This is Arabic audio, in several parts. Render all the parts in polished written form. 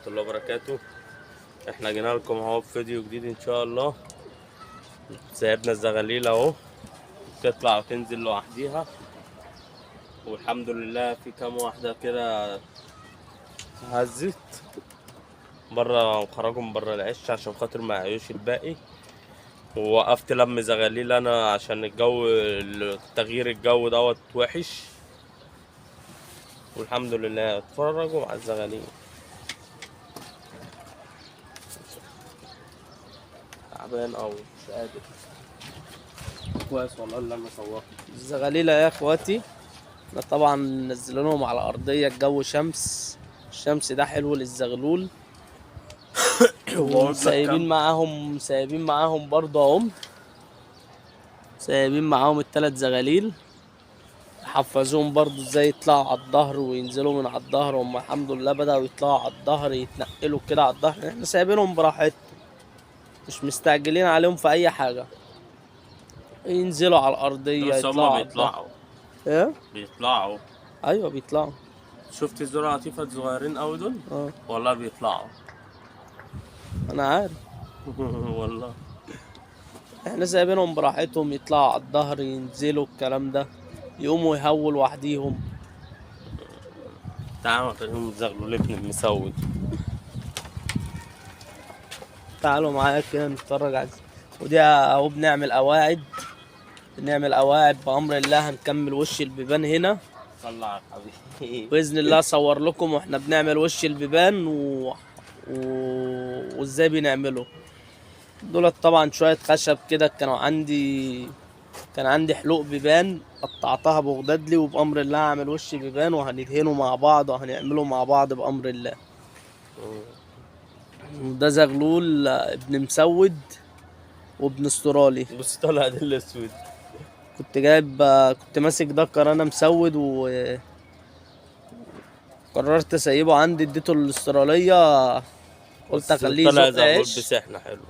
الله وبركاته. احنا جينا لكم اهو بفيديو جديد ان شاء الله. سايبنا الزغاليل اهو تطلع وتنزل لوحديها، والحمد لله في كام واحدة كده هزت بره، مخرجهم بره العش عشان خاطر ما يعيوش الباقي. ووقفت لم زغاليل انا عشان الجو، تغيير الجو دوت وحش، والحمد لله اتفرجوا على الزغاليل. تعبان او مش قادر كويس والله اللي انا صورت الزغاليلة يا اخواتي. احنا طبعا منزلينهم على ارضية، الجو شمس، الشمس ده حلو للزغلول. سايبين معاهم برضه اهم، سايبين معاهم التلات زغاليل، حفظوهم برضه ازاي يطلعوا على الظهر وينزلوا من على الظهر. هم الحمد لله بدأوا يطلعوا على الظهر، يتنقلوا كده على الظهر. احنا سايبينهم براحتهم، مش مستعجلين عليهم في اي حاجة. ينزلوا على الارضية بس هما يطلعوا على الظهر. بيطلعوا ايه؟ بيطلعوا ايوه بيطلعوا. شفت الذرة لطيفة الصغيرين أوي دول؟ اه والله بيطلعوا. انا عارف. والله احنا سايبينهم براحتهم، يطلعوا على الظهر، ينزلوا الكلام ده، يقوموا يهووا لوحديهم. تعالوا خليهم يزغلوا لابن المسود. تعالوا معايا كده نتفرج على ودي اهو. بنعمل قواعد بأمر الله. هنكمل وش البيبان هنا طلع يا حبيبي. بإذن الله. اصور لكم واحنا بنعمل وش البيبان وازاي بنعمله. دولت طبعا شوية خشب كده كان عندي حلوق بيبان، قطعتها بغدادلي، وبأمر الله هعمل وش بيبان وهندهنه مع بعض وهنعمله مع بعض بأمر الله. ده زغلول ابن مسود وابن استرالي. بص طلع ده الأسود. كنت ماسك دكر انا مسود، وقررت اسيبه عندي، اديته الاسترالية، قلت اخليه طلع يزق زغلول عيش. بسحنة حلو.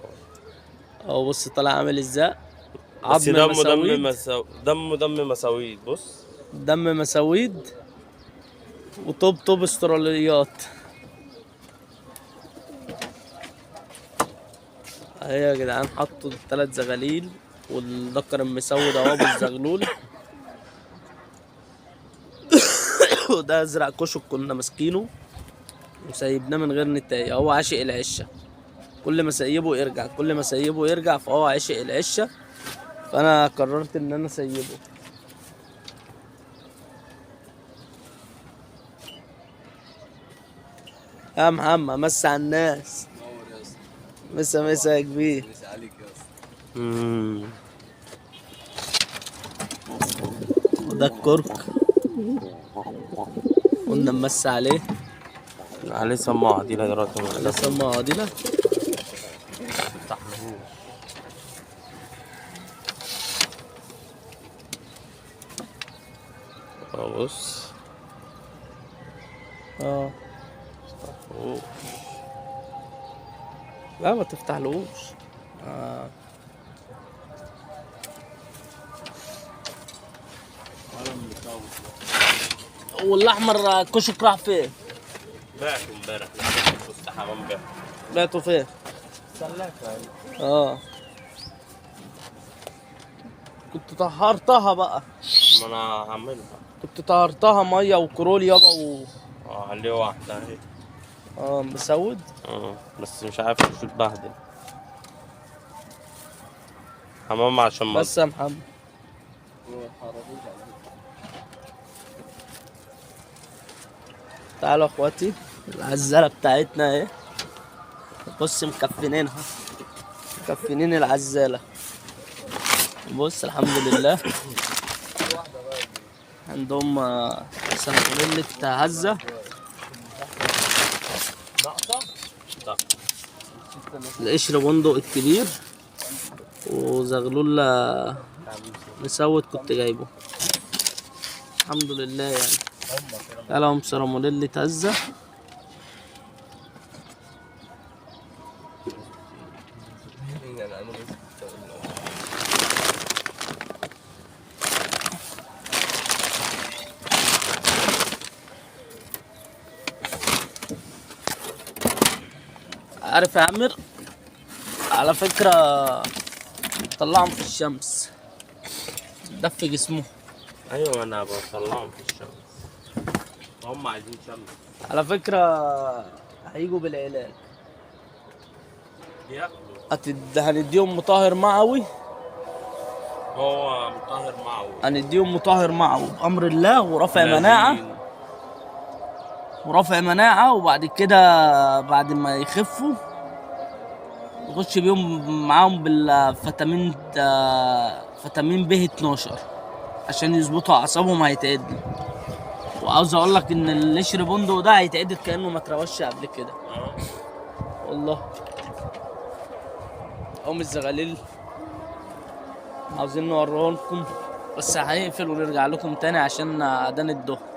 اهو بص طالع عامل ازاي، بس عظم مسويد. دم مساويد. بص دم مسويد وطوب استراليات. اهي يا جدعان، حطوا التلات زغاليل والدكر المسود اهو بالزغلول. وده ازرق كشك كنا ماسكينه وسايبناه من غير نتاية. هو عاشق العشة، كل ما سيبه يرجع، فهو عاشق العشة، فانا قررت ان انا اسيبه. يا محمد مس على الناس. مسا يا كبير. وده الكرك قلنا نمس عليه سماعة دي دلوقتي. لسه ما عادلة. بص اه لا ما تفتحلوش. والاحمر كشك راح فين؟ بعته امبارح بص حمام بعته. بعته فين؟ سلاكة. اه كنت طهرتها بقى. ما انا هعملها. كنت طهرتها ميه وكرول يابا عليه واحدة اهي. مسود. بس مش عارف شو تبهدل حمام عشان ما بس يا محمد تعالوا اخواتي، العزالة بتاعتنا اهي. بص مكفنين العزالة. بص الحمد لله عندهم سنغولية هزة، القشر بندق الكبير، وزغلول مسود كنت جايبه الحمد لله يعني. لهم سرمونيلة هزة. عارف يا عامر، على فكرة طلعهم في الشمس دفي جسمه. ايوه انا بطلعهم في الشمس، هم عايزين شمس. على فكرة هيجوا بالعلاج. ياكلوا. هنديهم مطهر معوي. هو مطهر معه. هنديهم مطهر معوي بأمر الله، ورفع لذين. مناعة. وبعد كده بعد ما يخفوا نخش بيهم معاهم بالفيتامين فيتامين ب 12 عشان يظبطوا اعصابهم هيتعدلوا. وعاوز اقول لك ان القشر بندق ده هيتعدل كانه ما اتروش قبل كده والله. ام الزغاليل عاوزين نوريه لكم، بس هنقفل ونرجع لكم تاني عشان اذان الظهر.